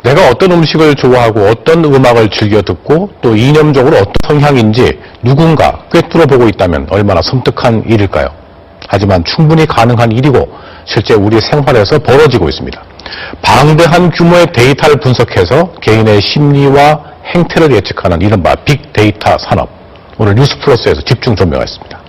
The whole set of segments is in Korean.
내가 어떤 음식을 좋아하고 어떤 음악을 즐겨 듣고 또 이념적으로 어떤 성향인지 누군가 꿰뚫어보고 있다면 얼마나 섬뜩한 일일까요? 하지만 충분히 가능한 일이고 실제 우리 생활에서 벌어지고 있습니다. 방대한 규모의 데이터를 분석해서 개인의 심리와 행태를 예측하는 이른바 빅데이터 산업. 오늘 뉴스플러스에서 집중 조명하겠습니다.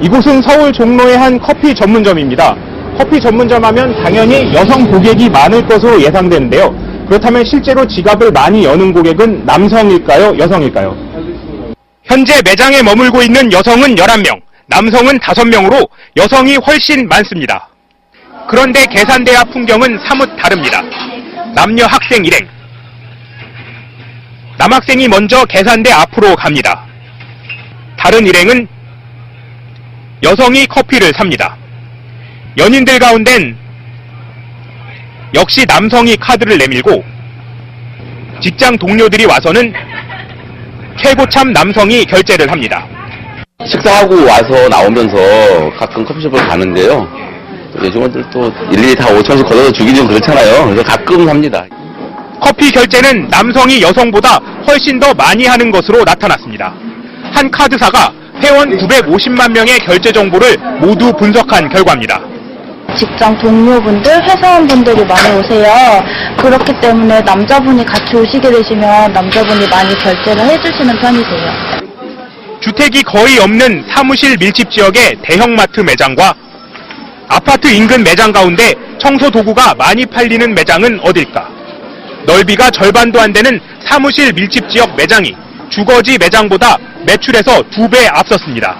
이곳은 서울 종로의 한 커피 전문점입니다. 커피 전문점 하면 당연히 여성 고객이 많을 것으로 예상되는데요. 그렇다면 실제로 지갑을 많이 여는 고객은 남성일까요? 여성일까요? 현재 매장에 머물고 있는 여성은 11명, 남성은 5명으로 여성이 훨씬 많습니다. 그런데 계산대 앞 풍경은 사뭇 다릅니다. 남녀 학생 일행. 남학생이 먼저 계산대 앞으로 갑니다. 다른 일행은 여성이 커피를 삽니다. 연인들 가운데는 역시 남성이 카드를 내밀고 직장 동료들이 와서는 최고참 남성이 결제를 합니다. 식사하고 와서 나오면서 가끔 커피숍을 가는데요. 요즘은 또 일일이 다 5천원씩 걷어서 주기 좀 그렇잖아요. 그래서 가끔 삽니다. 커피 결제는 남성이 여성보다 훨씬 더 많이 하는 것으로 나타났습니다. 한 카드사가 회원 950만 명의 결제 정보를 모두 분석한 결과입니다. 직장 동료분들, 회사원분들이 많이 오세요. 그렇기 때문에 남자분이 같이 오시게 되시면 남자분이 많이 결제를 해주시는 편이세요. 주택이 거의 없는 사무실 밀집 지역의 대형마트 매장과 아파트 인근 매장 가운데 청소 도구가 많이 팔리는 매장은 어딜까? 넓이가 절반도 안 되는 사무실 밀집 지역 매장이 주거지 매장보다 매출에서 2배 앞섰습니다.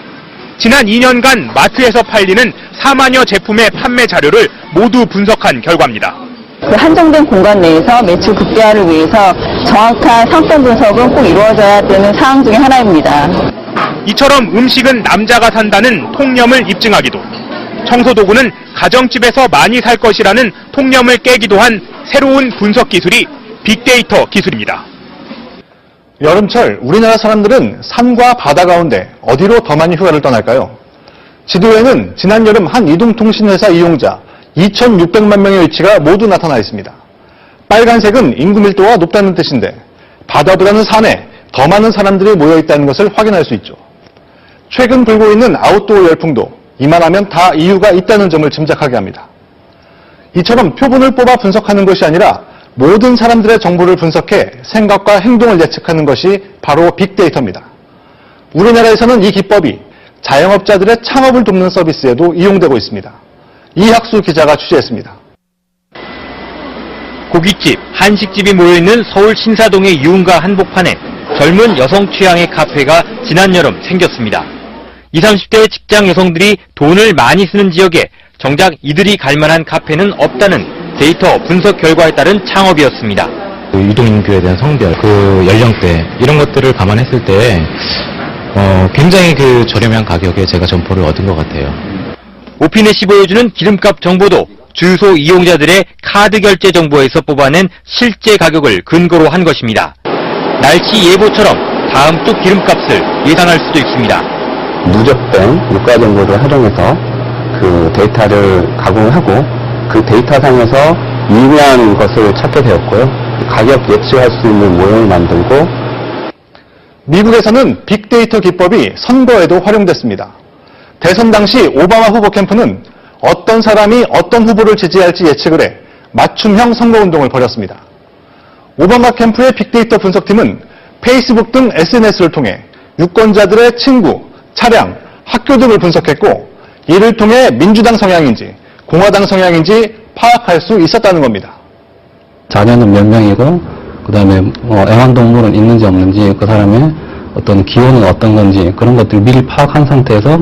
지난 2년간 마트에서 팔리는 4만여 제품의 판매 자료를 모두 분석한 결과입니다. 그 한정된 공간 내에서 매출 극대화를 위해서 정확한 상권 분석은 꼭 이루어져야 되는 사항 중에 하나입니다. 이처럼 음식은 남자가 산다는 통념을 입증하기도, 청소도구는 가정집에서 많이 살 것이라는 통념을 깨기도 한 새로운 분석 기술이 빅데이터 기술입니다. 여름철 우리나라 사람들은 산과 바다 가운데 어디로 더 많이 휴가를 떠날까요? 지도에는 지난 여름 한 이동통신회사 이용자 2,600만 명의 위치가 모두 나타나 있습니다. 빨간색은 인구 밀도가 높다는 뜻인데 바다보다는 산에 더 많은 사람들이 모여 있다는 것을 확인할 수 있죠. 최근 불고 있는 아웃도어 열풍도 이만하면 다 이유가 있다는 점을 짐작하게 합니다. 이처럼 표본을 뽑아 분석하는 것이 아니라 모든 사람들의 정보를 분석해 생각과 행동을 예측하는 것이 바로 빅데이터입니다. 우리나라에서는 이 기법이 자영업자들의 창업을 돕는 서비스에도 이용되고 있습니다. 이학수 기자가 취재했습니다. 고깃집, 한식집이 모여있는 서울 신사동의 유흥가 한복판에 젊은 여성 취향의 카페가 지난 여름 생겼습니다. 20, 30대 직장 여성들이 돈을 많이 쓰는 지역에 정작 이들이 갈 만한 카페는 없다는 데이터 분석 결과에 따른 창업이었습니다. 유동인구에 대한 성별, 연령대 이런 것들을 감안했을 때 굉장히 저렴한 가격에 제가 점포를 얻은 것 같아요. 오피넷이 보여주는 기름값 정보도 주유소 이용자들의 카드 결제 정보에서 뽑아낸 실제 가격을 근거로 한 것입니다. 날씨 예보처럼 다음 주 기름값을 예상할 수도 있습니다. 누적된 유가 정보를 활용해서 그 데이터를 가공하고 그 데이터상에서 유의미한 것을 찾게 되었고요. 가격 예측할 수 있는 모형을 만들고. 미국에서는 빅데이터 기법이 선거에도 활용됐습니다. 대선 당시 오바마 후보 캠프는 어떤 사람이 어떤 후보를 지지할지 예측을 해 맞춤형 선거운동을 벌였습니다. 오바마 캠프의 빅데이터 분석팀은 페이스북 등 SNS를 통해 유권자들의 친구, 차량, 학교 등을 분석했고 이를 통해 민주당 성향인지 공화당 성향인지 파악할 수 있었다는 겁니다. 자녀는 몇 명이고 그다음에 애완동물은 있는지 없는지 그 사람의 어떤 기호는 어떤 건지 그런 것들을 미리 파악한 상태에서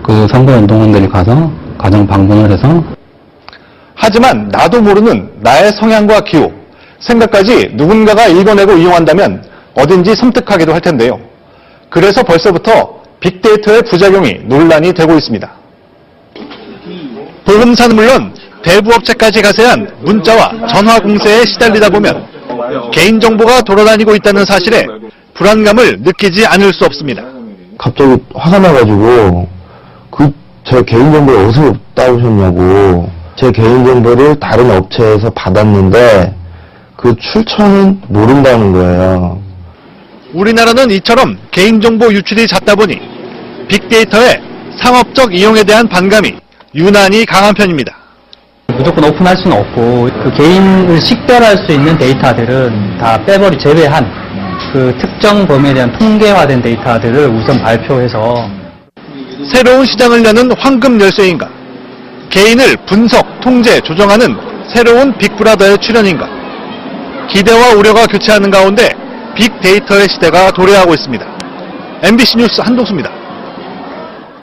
그 선거운동원들이 가서 가정 방문을 해서 하지만 나도 모르는 나의 성향과 기호, 생각까지 누군가가 읽어내고 이용한다면 어딘지 섬뜩하기도 할 텐데요. 그래서 벌써부터 빅데이터의 부작용이 논란이 되고 있습니다. 보험사는 물론 대부업체까지 가세한 문자와 전화 공세에 시달리다 보면 개인정보가 돌아다니고 있다는 사실에 불안감을 느끼지 않을 수 없습니다. 갑자기 화가 나가지고 제 개인정보를 어디서 따오셨냐고 제 개인정보를 다른 업체에서 받았는데 그 출처는 모른다는 거예요. 우리나라는 이처럼 개인정보 유출이 잦다 보니 빅데이터의 상업적 이용에 대한 반감이 유난히 강한 편입니다. 무조건 오픈할 수는 없고 그 개인을 식별할 수 있는 데이터들은 다 빼버리 제외한 그 특정 범위에 대한 통계화된 데이터들을 우선 발표해서 새로운 시장을 여는 황금 열쇠인가? 개인을 분석, 통제, 조정하는 새로운 빅브라더의 출현인가? 기대와 우려가 교차하는 가운데 빅데이터의 시대가 도래하고 있습니다. MBC 뉴스 한동수입니다.